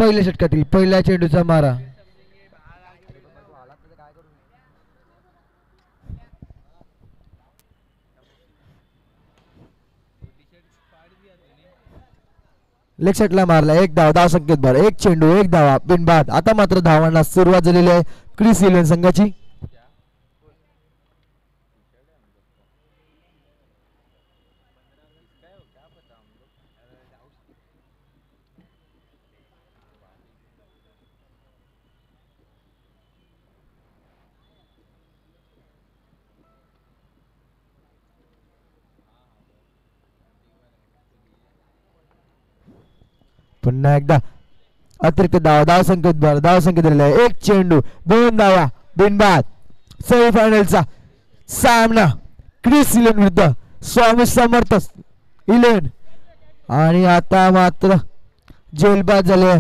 पहिल्या षटकातील पहिल्या चेंडूचा मारा. लेग साईडला मारला. एक धाव. धाव संकेत भर. एक चेंडू एक धावा बिनबाद. आता मात्र धावांना सुरुवात झालेली आहे क्रिस 11 संघाची. पुन्हा एकदा अतिरिक्त धाव. धाव संकेत भर. धाव संकेत दिलेला आहे. एक चेंडू दोन धावा बिनबाद. सेमीफायनलचा सामना क्रिस 11 विरुद्ध स्वामी समर्थ 11. आणि आता मात्र जेलबाद झाले.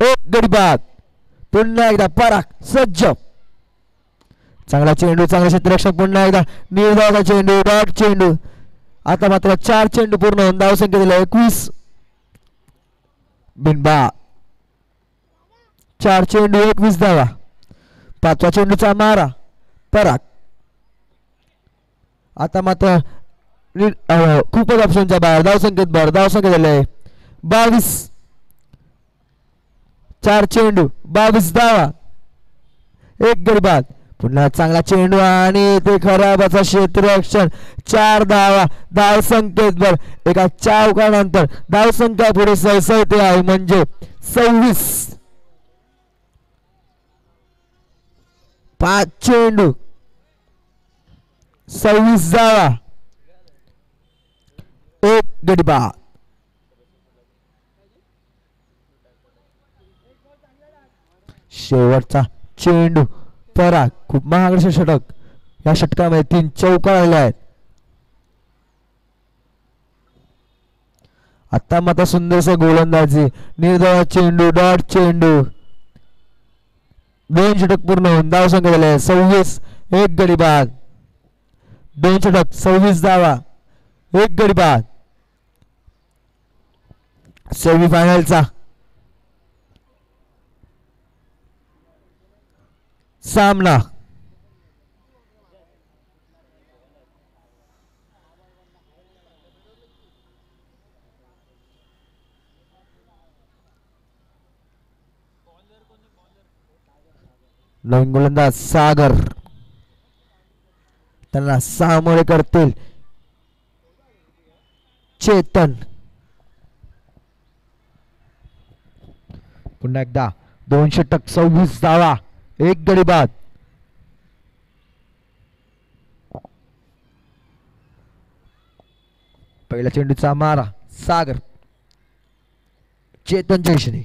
एक गडी बाद. पुन्हा एकदा पराग सज्ज. चांगला चेंडू, चांगला क्षेत्ररक्षक. पुन्हा एकदा निर्धावाचा चेंडू, डॉट चेंडू. आता मात्र 4 चेंडू पूर्ण होऊन धावसंख्या दिला 21. बिनबाद. 4 चेंडू 21 धावा. 5वा चेंडूचा मारा पराग. आता मात्र खूपच ऑप्शनच्या बाहेर. धावसंख्येत भर. धावसंख्या झाले 22. 4 चेंडू 22 धावा. एक गडी बाद. पुन्हा चांगला चेंडू आणि ते खराबाचा क्षेत्ररक्षण. 4 धावा. धावसंख्येत भर. एका चौकानंतर धावसंख्या पुढे सळसळते आहे म्हणजे 26. 5 चेंडू 26 धावा. एक गडी बाद. शेवटचा चेंडू पराग. खूप महागडे षटक. या षटकामध्ये 3 चौका आलेल्या आहेत. आता मात्र सुंदरसा गोलंदाजी. निर्धाव चेंडू, डॉट चेंडू. 2 षटक पूर्ण होऊन धावसंख्या झाले 26. एक गडी बाद. 2 षटक 26 धावा. एक गडी बाद. सेमीफायनलचा सामना. नवीन गोलंदाज सागर. त्यांना सामोरे करतील चेतन. पुन्हा एकदा 2 षटक 26 धावा. एक गडी बाद. पहिला चेंडूचा मारा सागर. चेतन जयश्री.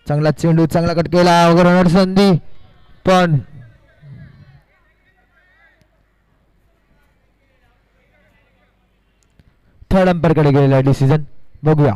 चांगला चेंडू, चांगला कट केला वगैरे संधी पण थर्ड अंपायर कडे गेलेला डिसिजन. बघूया.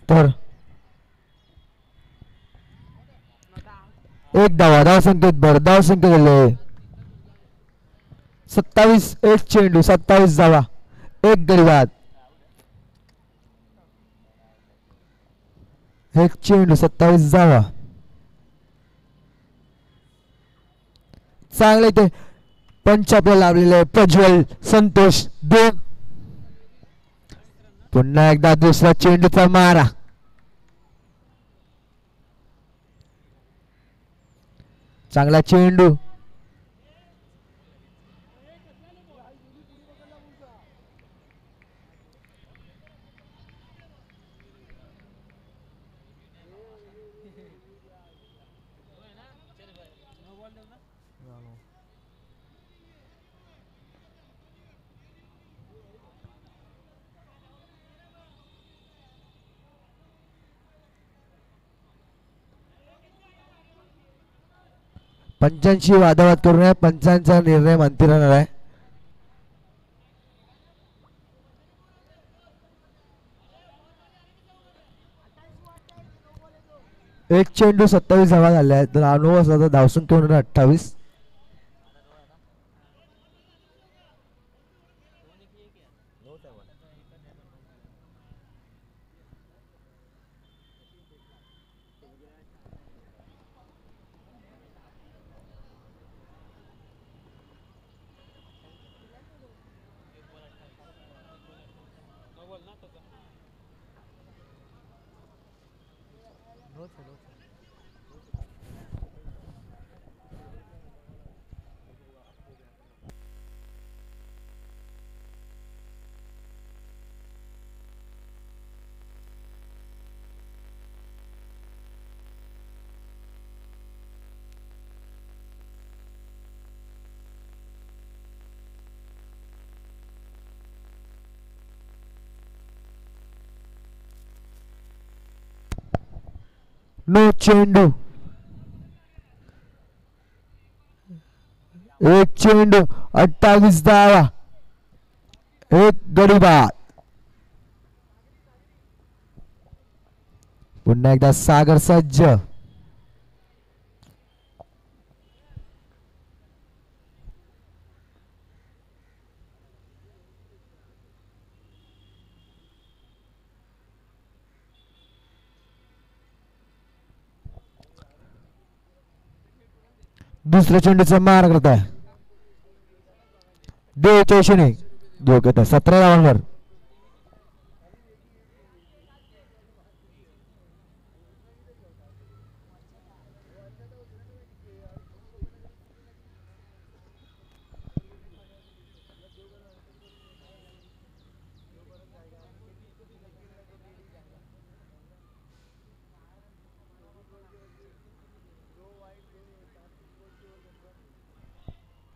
तर एक धावा. धावसंख्येत भर. धावसंख्या झाले 27. एक चेंडू 27 धावा. एक गडी बाद. एक चेंडू 27 धावा. चांगले ते पंच आपल्याला लावलेले प्रज्वल संतोष 2. पुन्हा एकदा दुसरा चेंडूचा मारा. चांगला चेंडू. पंचांशी वादावाद करू नये. पंचांचा निर्णय अंतिम राहणार आहे. एक चेंडू 27 धावा झाल्या आहेत. 9 वाजता धावसंख्या होणार 28. नो चेंडू. एक चेंडू 28 धावा. एक गडी बाद. पुन्हा एकदा सागर सज्ज. दुसऱ्या चेंडूचा मार करत आहे देव चौशने. दोघं 17 धावांवर.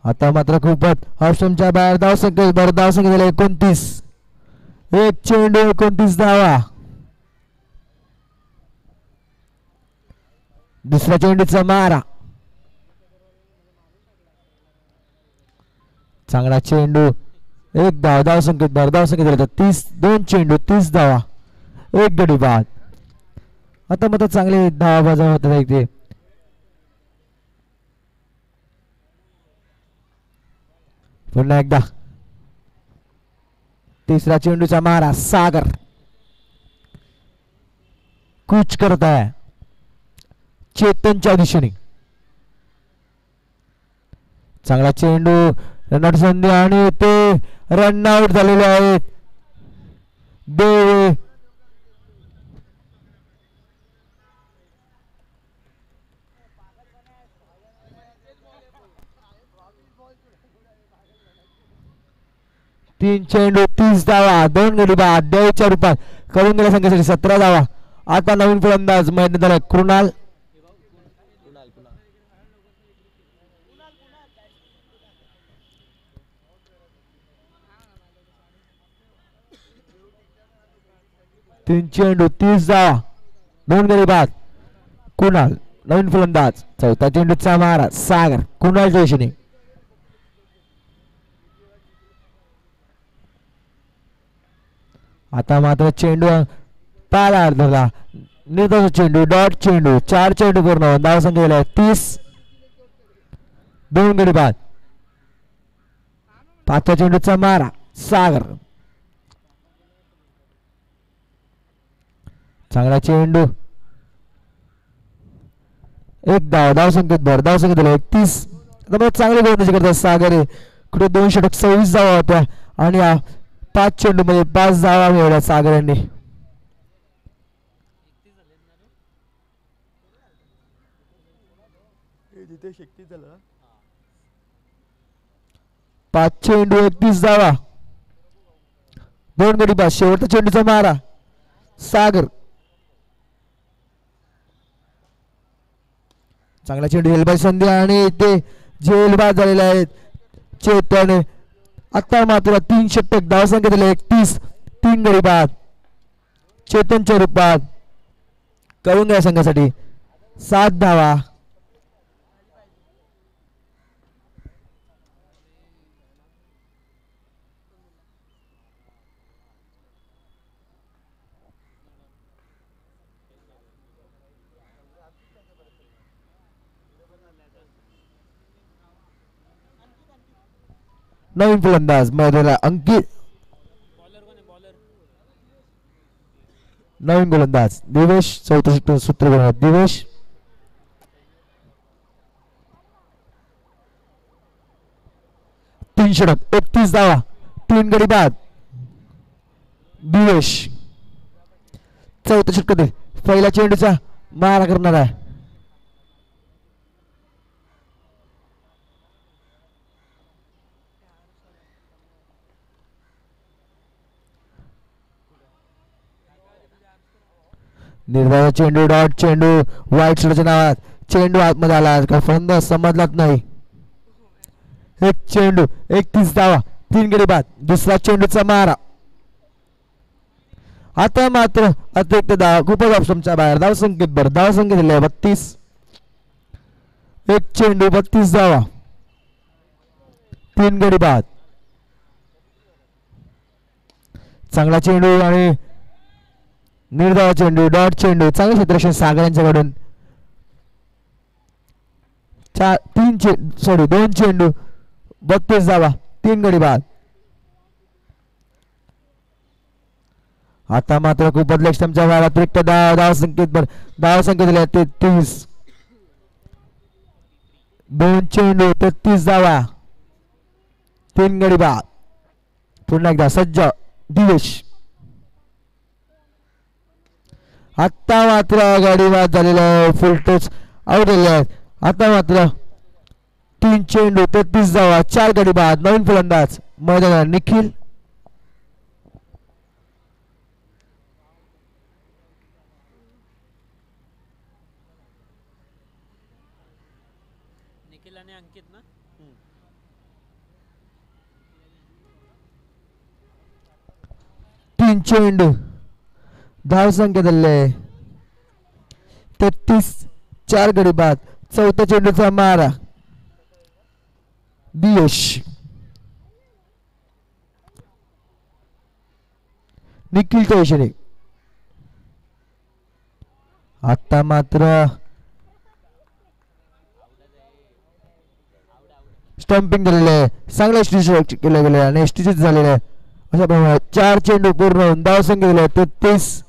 आता मात्र खूपच ऑप्शनच्या बाहेर. धावसंख्या 29. एक चेंडू 29 धावा. दुसऱ्या चेंडूचा मारा. चांगला चेंडू. एक धाव. धावसंख्येत भर. धावसंख्येत 30. 2 चेंडू 30 धावा. एक गडी बाद. आता मात्र चांगले धावा बाजा होत आहे. पुन्हा एकदा तिसरा चेंडूचा मारा. सागर कूच करत आहे चेतनच्या दिशेने. चांगला चेंडू. रनआउट संधी आणि ते रनआउट झालेले आहेत. देव 3 चेंडू 30 धावा. 2 गडी बाद. देवच्या रूपात करून गेल्या संख्येसाठी 17 धावा. आता नवीन फलंदाज मैदानात कृणाल. तीन चेंडू 30 धावा. 2 गडी बाद. कुणाल नवीन फलंदाज. चौथा चेंडूचा मारा. सागर कुणाल जोशीने. आता मात्र चेंडू पाला धरला. निर्धार चेंडू. डॉट चेंडू. 4 चेंडू पूर्ण. धावसंख्या 30. 2 गडी बाद. पाचव्या चेंडूचा मारा. सागर चांगला चेंडू. एक धाव. धावसंख्येत भर. धावसंख्येत 31. चांगले गोलंदाजी करतात सागर. कुठे 2 षटक 26 धावा होत्या आणि 5 चेंडू मध्ये 5 धावा मिळवल्या सागर यांनी. पाच चेंडू 31 धावा. 2 गडी बाद. शेवटचा चेंडूचा मारा. सागर चांगला चेंडू. हेलबाई संधी आणि ते जेलबाद झालेले आहेत चेतन. आता मात्र 3 षटक. धावसंख्या 31. 3 गडी बाद. चेतनच्या रूपात करून घ्या संघासाठी 7 धावा. नवीन फलंदाज मैदानाला अंकित. नवीन गोलंदाज दिवेश. चौथं सूत्रधार दिवेश. तीन षटक 31 धावा 3 गडी बाद. दिवेश चौथ्या षटकातील पहिल्या चेंडूचा मारा करणार आहे. निर्धाव चेंडू डॉट चेंडू वाईट षटकाच्या नावात चेंडू आतमध्ये आला. फलंदाज समजलाच नाही. एक चेंडू 31 धावा 3 गडी बाद. दुसरा चेंडूचा मारा. आता मात्र अतिरिक्त धावा खूपच ऑप्शनच्या बाहेर. धाव संकेत बर धाव संकेत दिले 32. एक चेंडू 32 धावा 3 गडी बाद. चांगला चेंडू आणि निर्धाव चेंडू डॉट चेंडू चांगले क्षेत्ररक्षण सागर यांच्याकडून. 2 चेंडू 32 धावा 3 गडी बाद. आता मात्र खूपच लक्षमच्या बाहेर. अतिरिक्त धाव संकेत बर धाव संकेत दिले 33. 2 चेंडू 33 धावा 3 गडी बाद. पुन्हा एकदा सज्ज दिवेश. आता मात्र गाडी बाद झालेला आहे. फुल टच आउट झालेले आहेत. आता मात्र 3 चेंडू 33 धावा 4 गडी बाद. नवीन फलंदाज मैदानात निखिल. आणि अंकित ना. 3 चेंडू धाव संख्या दिले 33 4 गडी बाद. चौथ्या चेंडूचा मारा दिवेश. निखिलच्या दिशेने. आता मात्र स्टंपिंग झालेलं आहे. चांगलं स्टिच केलं गेलं आणि स्टिचेस झालेलं आहे. अशा प्रमाणे 4 चेंडू पूर्ण होऊन धाव संख्या दिले 33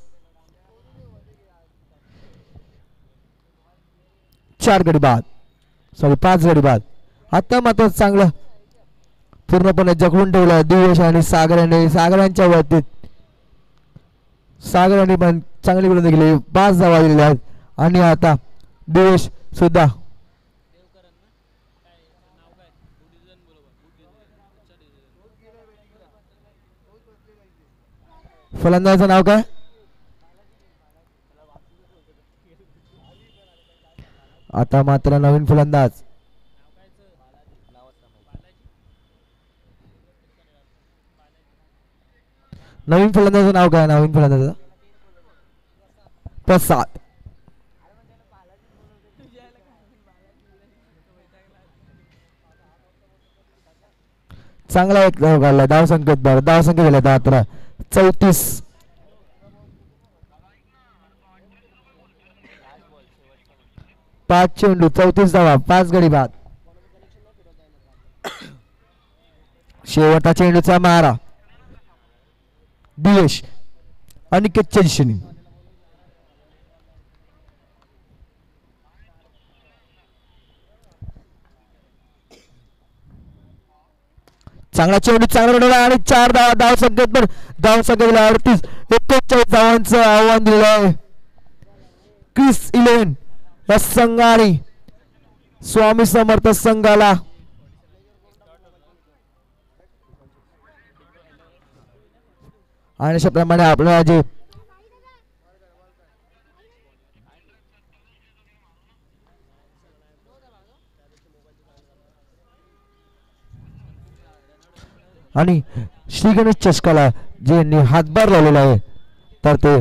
4 गडी बाद 5 गडी बाद. आता मात्र चांगलं पूर्णपणे जखडून ठेवलं दिवेश आणि सागराने. सागरांच्या वरती सागराने पण चांगली गोलंदाजी केली 5 धावा दिलेल्या आहेत. आणि आता दिवेश सुद्धा फलंदाजाचं नाव काय. आता मात्र नवीन फलंदाज नवीन फलंदाजाचं नाव काय. नवीन फलंदाजाचं प्रसाद. चांगला एक धाव काढला. धाव संकेत बर धाव संकेत दिला मात्र 34. 5 चेंडू 34 धावा 5 गडी बाद. शेवटचा चेंडूचा मारा दिवेश अनिकेतच्या दिशेने. चांगला चेंडू चांगला उडवला आणि 4 धावा. धाव संकेत पण धाव संकेत 38. 39 धावांचं आव्हान दिलेलं आहे क्रिस 11 या संघाने स्वामी समर्थ संघाला. आणि अशा प्रमाणे आपल्याला जे आणि श्री गणेश चषकाला जे हातभार लावलेला आहे तर ते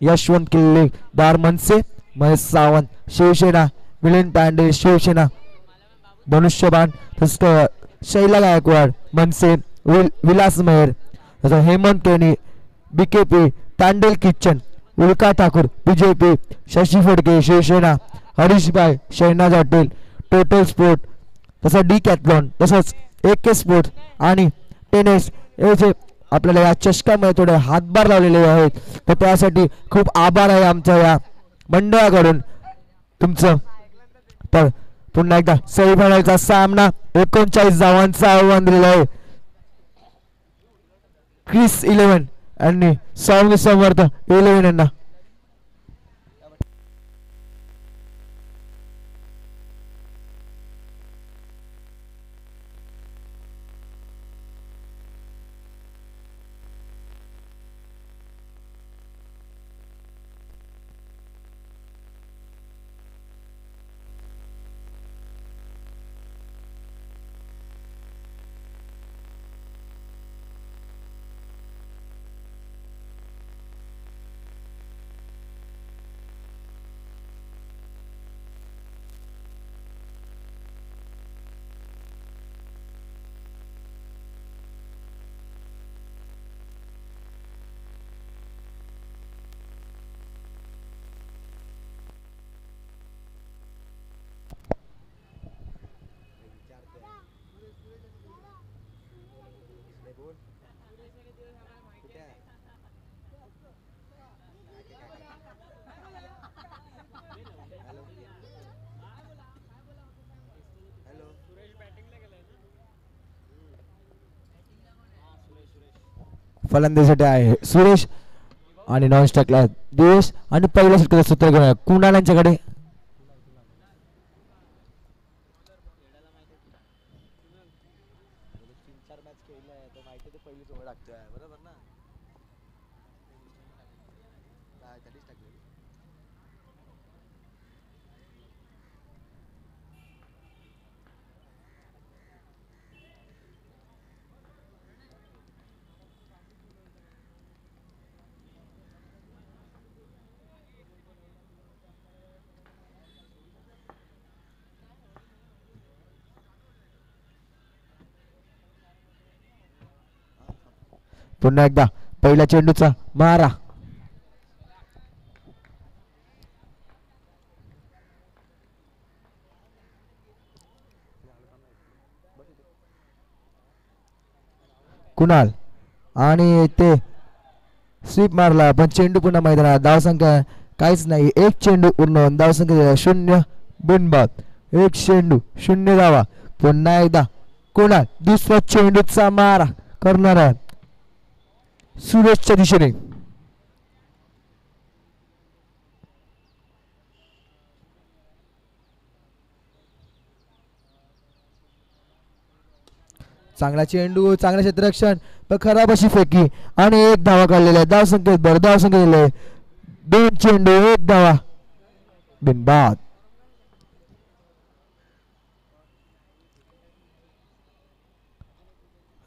यशवंत किल्लेदार मनसे, महेश सावंत शिवसेना, मिलिंद पांडे शिवसेना, धनुष्यबाण शैला गायकवाड मनसे, विलास मेहर, हेमंत केनी बीकेपी, तांडेल किचन, उल्का ठाकूर बीजेपी, शशी फडके शिवसेना, हरीश भाई शहनाज हॉटेल, टोटल स्पोर्ट, तसं डी कॅथलॉन, तसंच AK स्पोर्ट आणि टेनिस हे जे आपल्याला या चषकामध्ये थोडे हातभार लावलेले आहेत तर त्यासाठी खूप आभार आहे आमच्या या मंडळाकडून तुमचं. तर पुन्हा एकदा सेमीफायनलचा सामना 39 धावांचा आव्हान दिलेला आहे क्रिस 11 आणि स्वामी समर्थ 11 यांना. फलंदाजीसाठी आहे सुरेश आणि नॉन स्ट्राईकला दिवेश आणि पहिल्या षटकाचं सूत्र घेऊन कुणाल यांच्याकडे. पुन्हा एकदा पहिल्या चेंडूचा मारा. कुणाल आणि ते स्वीप मारला पण चेंडू पुन्हा मैदानात. धावसंख्या काहीच नाही. एक चेंडू पूर्ण धावसंख्या 0 बिनबाद. एक चेंडू 0 धावा. पुन्हा एकदा कुणाल दुसऱ्या चेंडूचा मारा करणार आहे सुरेशच्या दिशेने. चांगला चेंडू चांगलं क्षेत्ररक्षण पण खराब अशी फेकी आणि एक धावा काढलेला आहे. धावसंख्येत बरं धावसंख्या दिले 2 चेंडू 1 धावा बिनबाद.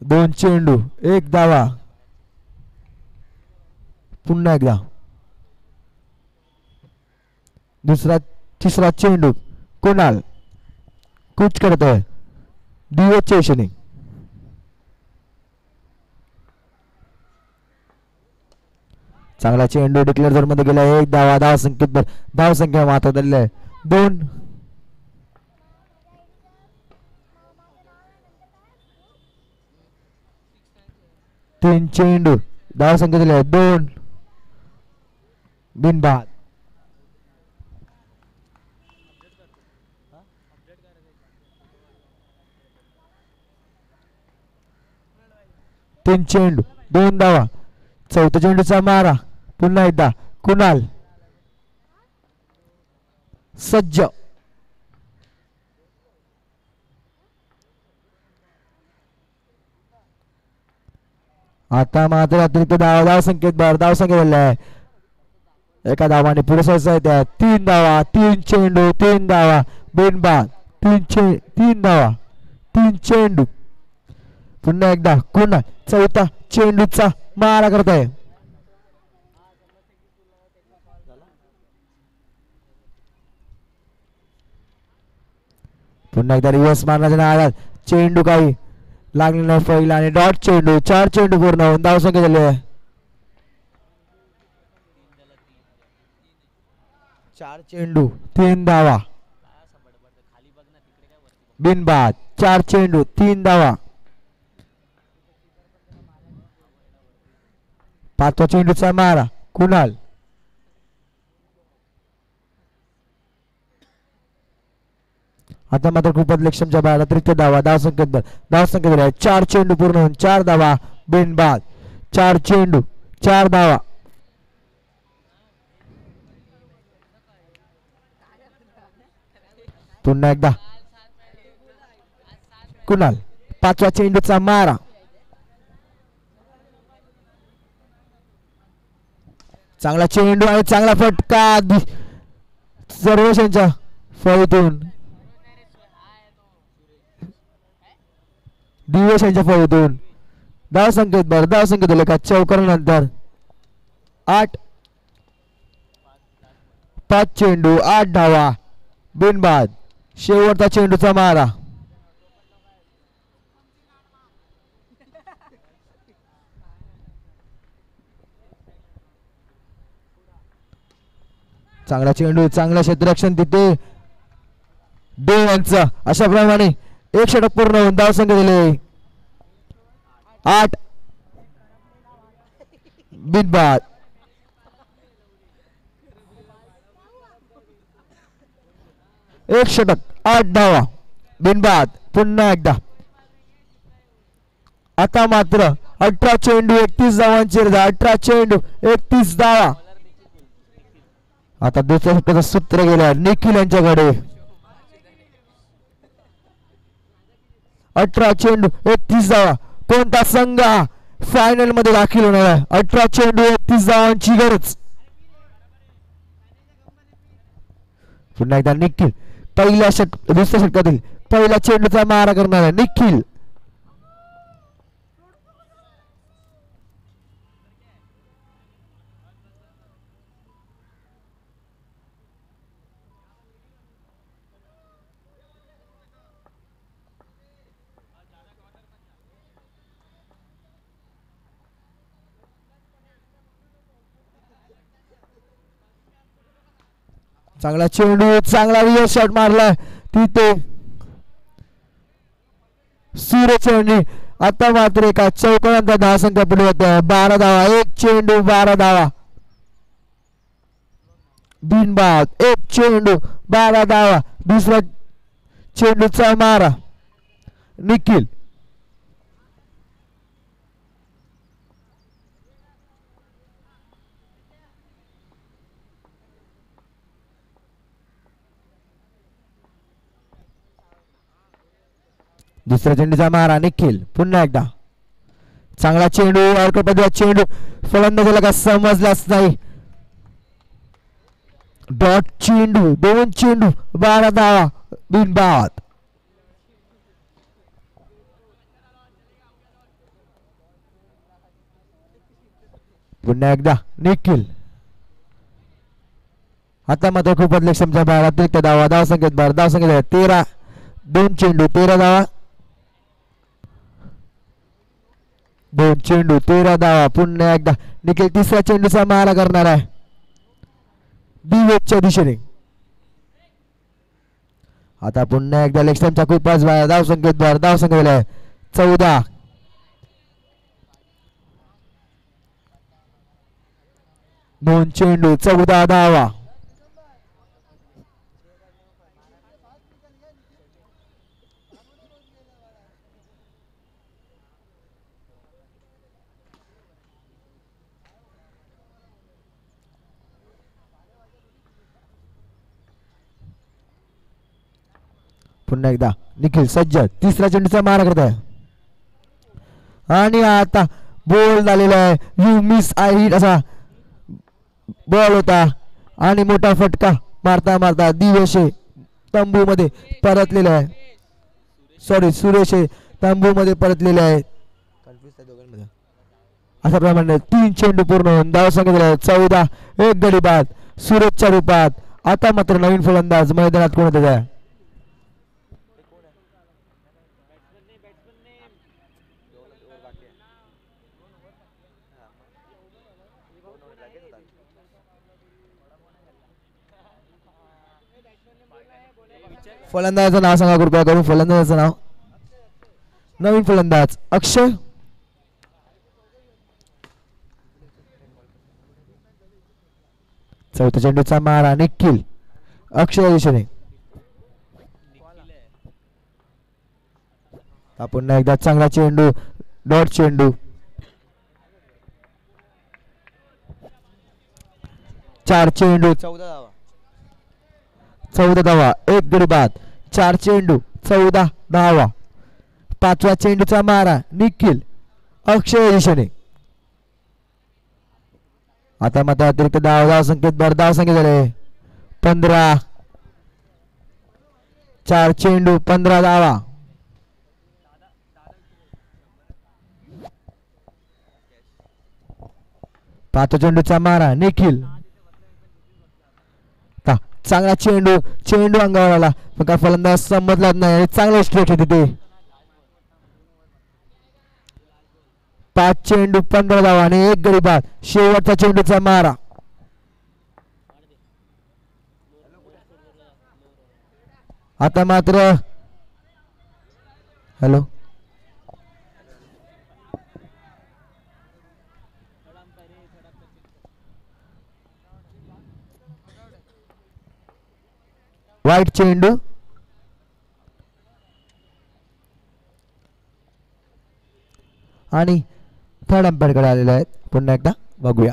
दोन चेंडू 1 धावा. पुन्हा एकदा तिसरा चेंडू कुणाल कूच करतोय दिवेशच्या दिशेने. चांगला चेंडू डिक्लेअर झोन मध्ये गेला. 1 धावा. धावसंख्या मात्र दिलेली आहे 2. तीन चेंडू धावसंख्या दिली आहे 2 बिनबाद. तीन चेंडू 2 धावा. चौथ्या चेंडूचा मारा. पुन्हा एकदा कुणाल सज्ज. आता मात्र अतिरिक्त धावसंख्येत धावसंख्या दिली आहे. एका धावाने पुढे सरसाय त्या 3 धावा. 3 चेंडू 3 धावा बिनबाद. 3 धावा 3 चेंडू. पुन्हा एकदा कुणाल चौथा चेंडूचा मारा करत आहे. पुन्हा एकदा रिव्हर्स मारण्याच्या नादात चेंडू काही लागले नाही. पहिला आणि डॉट चेंडू. 4 चेंडू पूर्ण होऊन धावसंख्या झाली आहे 4 चेंडू 3 धावा बिनबाद. 4 चेंडू 3 धावा. 5व्या चेंडूचा मारा कुणाल. आता मात्र खूपच लक्षमच्या बाहेर अतिरिक्त धावा. धावसंख्येत 4 चेंडू पूर्ण होऊन 4 धावा बिनबाद. 4 चेंडू 4 धावा. पुन्हा एकदा कुणाल. 5व्या चेंडूचा मारा. चांगला चेंडू आणि चांगला फटका सर्वेशांच्या फळीतून. दिवेश यांच्या फळीतून. धावसंख्येत लेखा चौकारानंतर 8. 5 चेंडू 8 धावा बिनबाद. शेवटचा चेंडूचा मारा. चांगला चेंडू चांगला क्षेत्ररक्षण तिथे देव यांचं. अशा प्रमाणे 1 षटक पूर्ण होऊन धावसंख्या दिले 8 बिनबाद. एक षटक 8 धावा बिनबाद. पुन्हा एकदा आता मात्र 18 चेंडू 31 धावांची 18 चेंडू 31 धावा. आता दुसऱ्या षटकाचं सूत्र गेलं निखिल यांच्याकडे. 18 चेंडू 31 धावा. कोणता संघ फायनल मध्ये दाखल होणार आहे. 18 चेंडू 31 धावांची गरज. पुन्हा एकदा निखिल दुसऱ्या षटकातील पहिल्या चेंडूचा मारा करणार आहे निखिल. चांगला चेंडू चांगला रिव्हर शॉट मारलाय तिथे सूर्यचंद्रनी. आता मात्र एका चौकानंतर धावसंख्या पुढे होते 12 धावा. 1 चेंडू 12 धावा बिनबाद. 1 चेंडू 12 धावा. दुसरा चेंडूचा मारा निखिल. दुसऱ्या चेंडूचा मारा निखिल. पुन्हा एकदा चांगला चेंडू अर्कपद्या चेंडू फलंदाजाला का समजलाच नाही. डॉट चेंडू 2 चेंडू 12 धावा बिनबाद. पुन्हा एकदा निखिल. आता मात्र खूपच लक्षमच्या बाहेर अतिरिक्त धावा. धावसंख्येत 13. 2 चेंडू 13 धावा. 2 चेंडू 13 धावा. पुन्हा एकदा निखिल तिसऱ्या चेंडूचा मारा करणार आहे दिवेशच्या दिशेने. आता पुन्हा एकदा लेक्स्टमचा खूपच बाहेर. धावसंख्येत 14. 2 चेंडू 14 धावा. पुन्हा एकदा निखिल सज्ज. तिसऱ्या चेंडूचा मारा करत आहे आणि आता बॉल झालेला आहे. यू मिस आय हिट असा बॉल होता आणि मोठा फटका मारता मारता दिवेश तंबू मध्ये परतलेला आहे. सॉरी सुरेश तंबू मध्ये परतलेले आहे. अशा प्रमाणे 3 चेंडू पूर्ण होऊन धावसंख्या 14. 1 गडी बाद सुरेशच्या रूपात. आता मात्र नवीन फलंदाज मैदानात कोण होते आहे. फलंदाजाचं नाव सांगा कृपया करून. फलंदाजाचं नाव नवीन फलंदाज अक्षय. चौथ्या चेंडूचा मारा निखिल अक्षय दिशेने. पुन्हा एकदा चांगला चेंडू डॉट चेंडू. 4 चेंडू 14 धावा 1 गडी बाद. 4 चेंडू 14 धावा. 5व्या चेंडूचा मारा निखिल अक्षय दिशेने. आता मात्र अतिरिक्त धाव संकेत धाव संख्या झाले 15. 4 चेंडू 15 धावा. 5 चेंडूचा मारा निखिल. चांगला चेंडू अंगावर आला पण काय फलंदाज समजलाच नाही आणि चांगलं स्ट्रेट होते ते. 5 चेंडू 15 धावा आणि 1 गडी बाद. शेवटचा चेंडूचा मारा. आता मात्र हॅलो वाईट चेंडू आणि थर्ड अंपायर कडे आलेले आहेत. पुन्हा एकदा बघूया.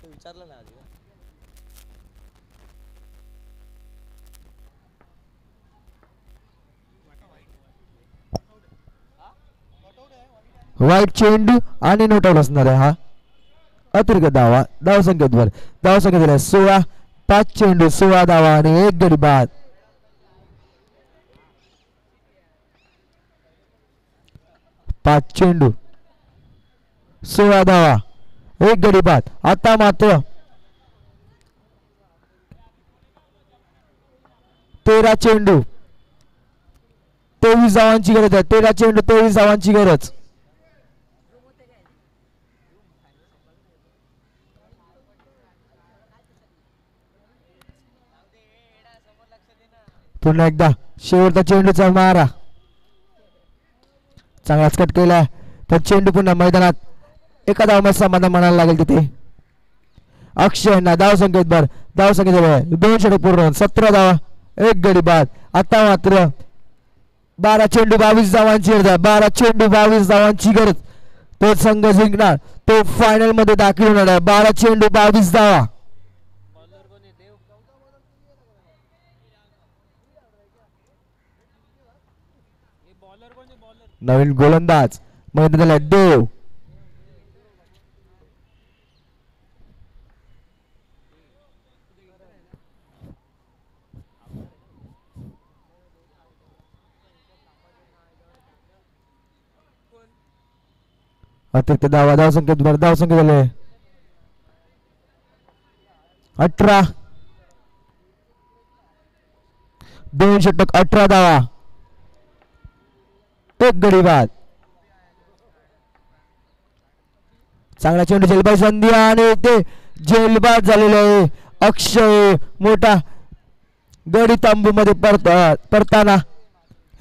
विचारलं ना आधी. वाईट चेंडू आणि नोट आउट असणार आहे. हा अतिरिक्त धावा धाव संख्येवर धाव संख्या दिल्या 16. 5 चेंडू 16 धावा आणि 1 गडी बाद. 5 चेंडू 16 धावा 1 गडी बाद. आता मात्र 13 चेंडू 23 धावांची गरज आहे. 13 चेंडू 23 धावांची गरज. पुन्हा एकदा शेवटचा चेंडूचा मारा चांगलाच कट केला तर चेंडू पुन्हा मैदानात एका धावामध्ये समाधान म्हणायला लागेल तिथे. अक्षय ना धाव संख्येत भर धाव संख्येत 2 षटक पूर्ण 17 धावा 1 गडी बाद. आता मात्र 12 चेंडू 22 धावांची गरज आहे. 12 चेंडू 22 धावांची गरज. तो संघ जिंकणार तो फायनल मध्ये दाखल होणार आहे. 12 चेंडू 22 धावा. नवीन गोलंदाज मैदानाला देव. अतिरिक्त धावा धाव संख्येत भर धाव संख्या झाले 18. 2 षटक 18 धावा 1 गडी बाद. चांगला चेंडू झेलबाई संधी आणि ते झेलबाद झालेले आहे. अक्षय मोठा गडी तांबू मध्ये परताना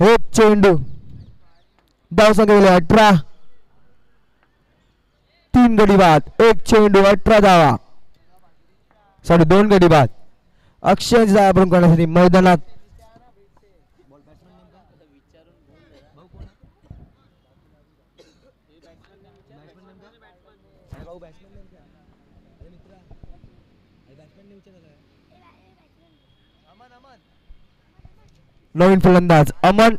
1 चेंडू धाव संख्या 18. 3 गडी बाद 1 चेंडू 18 धावा 2 गडी बाद. अक्षय जायबरून करण्यासाठी मैदानात बॅट्समॅन नेमका अरे मित्रा बॅट्समॅन विचारलं नवीन फलंदाज अमन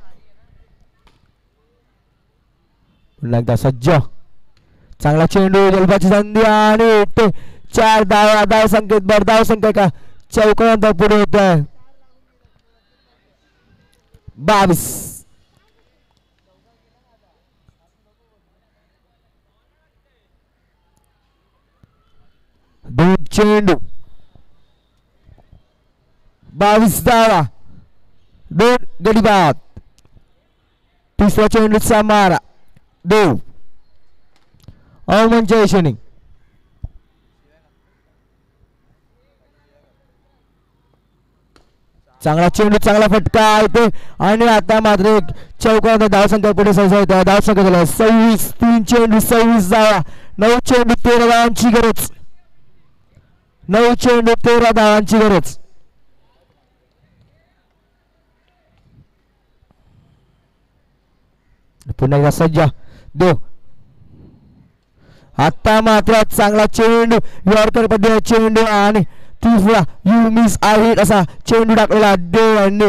पुन्हा एकदा सज्ज चांगला चेंडू जलबाची संधी आणि ते 4 धाव संकेत बर धाव संख्या का चौकांत पुढे होत आहे 22 दोन चेंडू 22 धावा 2 गडी बाद तिसरा चेंडूचा मारा देव अवमनच्या यशनी चांगला चेंडू चांगला फटका येते आणि आता मात्र एक चौकात धावसंख्या पुढे सरसावते धावसंख्या झाला 26 3 चेंडू 26 धावा 9 चेंडू 13 धावांची गरज 9 चेंडू 13 धावांची गरज पुन्हा एकदा सज्जा दो आता मात्र चांगला चेंडू यॉर्कर पद्धतीने चेंडू आणि तिसरा यू मिस आहे असा चेंडू टाकलेला देव यांनी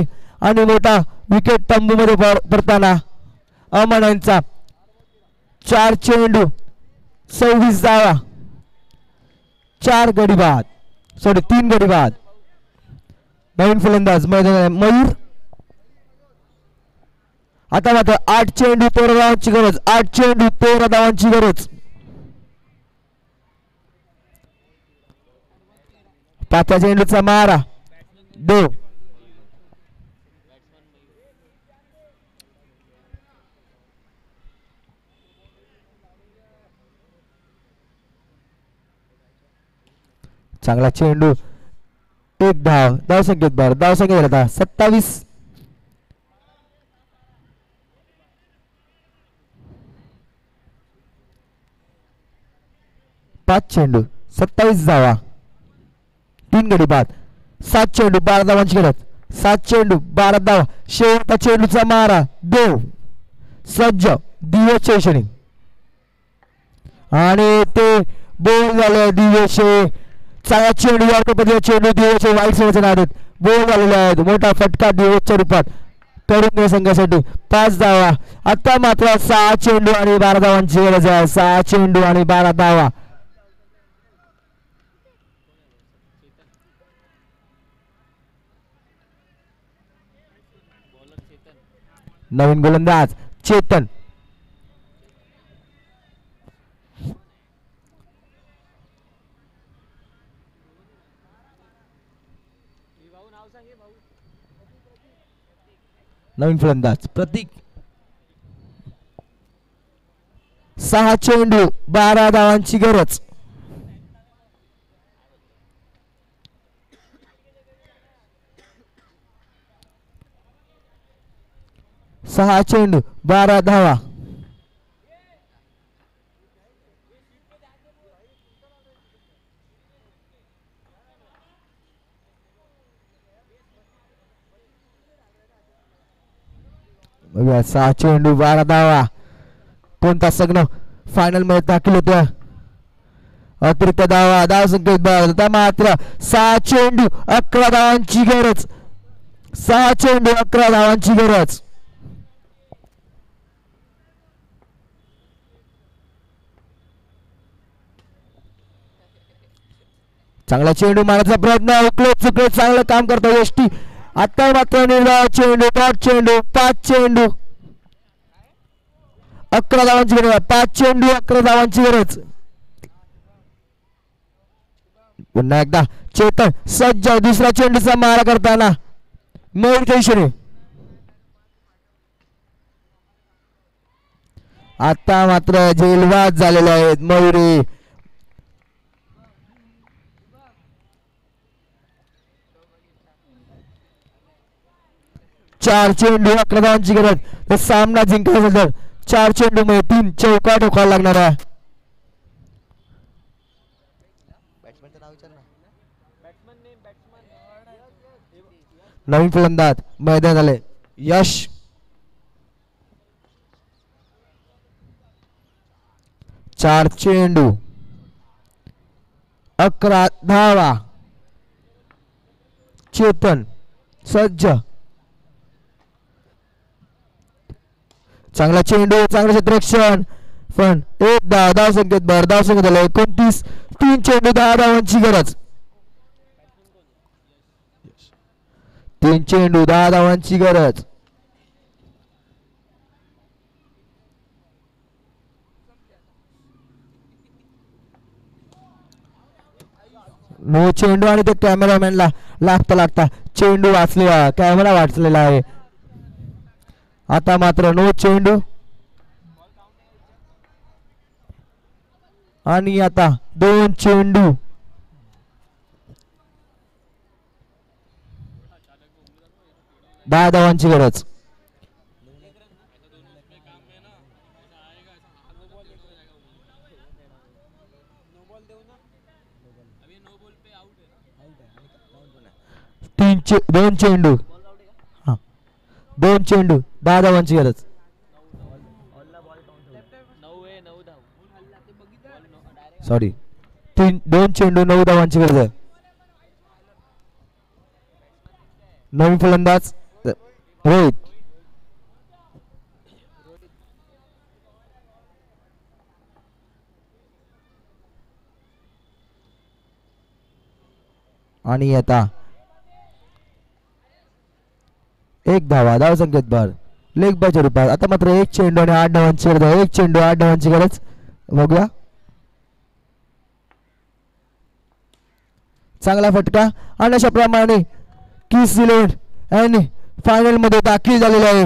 आणि मोठा विकेट तंबू मध्ये पडताना अमन यांचा 4 चेंडू 26 धावा 4 गडी बाद 3 गडी बाद नवीन फलंदाज मयूर आता मात्र 8 चेंडू 13 धावांची गरज 8 चेंडू 13 धावांची गरज पाचव्या चेंडूचा मारा देव चांगला चेंडू 1 धाव संकेत बर धाव संकेत झाला 27 5 चेंडू 27 धावा 3 गडी बाद 7 चेंडू 12 धावांची गरज 7 चेंडू 12 धावा शेवटचा चेंडूचा मारा देव सज्ज दिवेशच्या यशनी आणि ते बोल झाले दिवेशे चांगला चेंडू यॉर्कर चेंडू दिवेशे वाईट सेवेच्या नादात बोल झालेले आहेत मोठा फटका दिवेशच्या रूपात तरुण संघासाठी 5 धावा आता मात्र 6 चेंडू आणि 12 धावांची गरज आहे 6 चेंडू आणि 12 धावा नवीन गोलंदाज चेतन नवीन फलंदाज प्रतीक 6 चेंडू 12 धावांची गरज सहा चेंडू 12 धावा बघूया 6 चेंडू 12 धावा कोणता संघ फायनल मध्ये दाखल होत्या अतिरिक्त धावा धाव संकेत बाद मात्र 6 चेंडू 11 धावांची गरज 6 चेंडू 11 धावांची गरज चांगला चेंडू मारण्याचा प्रयत्न उकळत चुकळत चांगलं काम करतो एसटी आता मात्र निर्धाव चेंडू 5 चेंडू 11 धावांची गरज 5 चेंडू 11 धावांची गरज पुन्हा एकदा चेतन सज्ज दुसरा चेंडूचा मारा करताना मयूर कैशरे आता मात्र झेलवाद झालेले आहेत मयुरी 4 चेंडू 11 धावांची गरज तर सामना जिंकायचा तर 4 चेंडू मध्ये 3 चौका ठोकायला लागणार आहे नवीन फलंदाज मैदान आले यश 4 चेंडू 11 धावा चेतन सज्ज चांगला चेंडू, चांगलं क्षेत्ररक्षण, पण एक धाव संकेत भर. धाव संकेत झाला 29. 3 चेंडू 10 धावांची गरज. 3 चेंडू 10 धावांची गरज. नो चेंडू आणि ते कॅमेरामॅनला लागता चेंडू वाचलेला, कॅमेरा वाचलेला आहे. आता मात्र नो चेंडू आणि आता 2 चेंडू. दहा धावांची गरज. दोन चेंडू. हा 2 चेंडू 10 धावांची गरज. 2 चेंडू 9 धावांची गरज आहे. नवीन फलंदाज रोहित. आणि आता 1 धावा. धाव संकेत भर लेग बायच्या रूपात. आता मात्र 1 चेंडू आणि 8 धावांची गरज आहे. 1 चेंडू 8 धावांची गरज. बघूया. चांगला फटका आणि अशा प्रमाणे किंग्स 11 आणि फायनल मध्ये दाखल झालेला आहे.